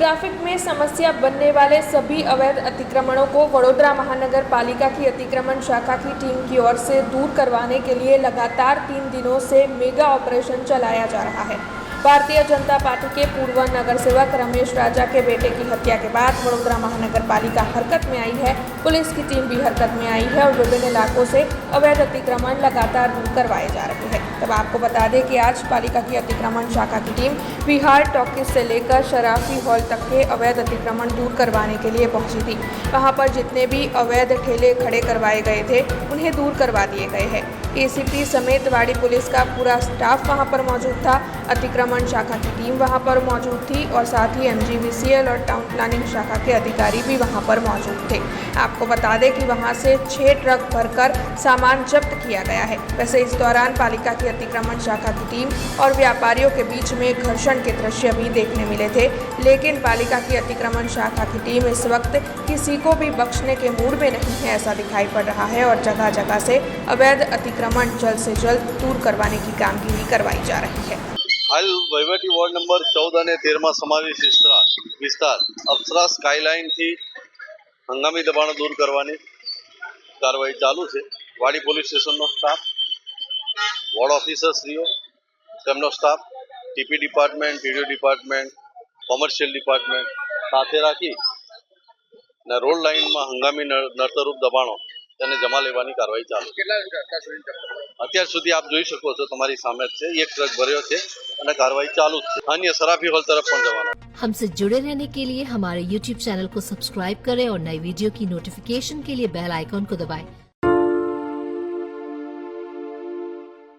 Traffic में समस्या बनने वाले सभी अवैध अतिक्रमणों को वडोदरा महानगर पालिका की अतिक्रमण शाखा की टीम की ओर से दूर करवाने के लिए लगातार 3 दिनों से मेगा ऑपरेशन चलाया जा रहा है। भारतीय जनता पार्टी के पूर्व नगर सेवक रमेश राजा के बेटे की हत्या के बाद वडोदरा महानगर पालिका हरकत में आई है। पुलिस की टीम भी हरकत में आई है और विभिन्न इलाकों से अवैध अतिक्रमण लगातार दूर करवाए जा रहे हैं। तब आपको बता दें कि आज पालिका की अतिक्रमण शाखा की टीम विहार टॉकीज से लेकर शराफी हॉल तक के अवैध अतिक्रमण दूर करवाने के लिए पहुंची थी। वहां पर जितने भी अवैध ठेले खड़े करवाए गए थे उन्हें दूर करवा दिए गए हैं। एसीपी समेत वाड़ी पुलिस का पूरा स्टाफ वहां पर मौजूद था। अतिक्रमण शाखा की टीम वहां पर मौजूद थी और साथ ही MGVCL और टाउन प्लानिंग शाखा के अधिकारी भी वहां पर मौजूद थे। आपको बता दें कि वहां से 6 ट्रक भरकर सामान जब्त किया गया है। वैसे इस दौरान पालिका की अतिक्रमण शाखा की टीम और व्यापारियों के बीच में घर्षण के दृश्य भी देखने मिले थे, लेकिन पालिका की अतिक्रमण शाखा की टीम इस वक्त किसी को भी बख्शने के मूड में नहीं है, ऐसा दिखाई पड़ रहा है और जगह जगह से अवैध अतिक्रमण जल्द से जल्द दूर करवाने की कामगिरी करवाई जा रही है। हाल वहीवटी वोर्ड नंबर 14 અને 13 સમાવેશ વિસ્તાર અપ્સરા સ્કાયલાઇનથી હંગામી દબાણો દૂર કરવાની કાર્યવાહી ચાલુ છે। વાડી પોલીસ સ્ટેશનનો સ્ટાફ, વોર્ડ ઓફિસરશ્રીઓ, તેમનો staff, TP department, TDO department, commercial department સાથે રાખી અને રોડ લાઇનમાં હંગામી નડતરરૂપ દબાણો તેને જમા લેવાની કાર્યવાહી ચાલુ છે। અત્યાર સુધી આપ જોઈ શકો છો, તમારી સામે જ છે, એક ટ્રક ભર્યો છે અને કાર્યવાહી ચાલુ જ છે। अन्य सराफी हॉल तरफ પણ જવાના। हमसे जुड़े रहने के लिए हमारे YouTube चैनल को सब्सक्राइब करें और नई वीडियो की नोटिफिकेशन के लिए बेल आइकॉन को दबाएं।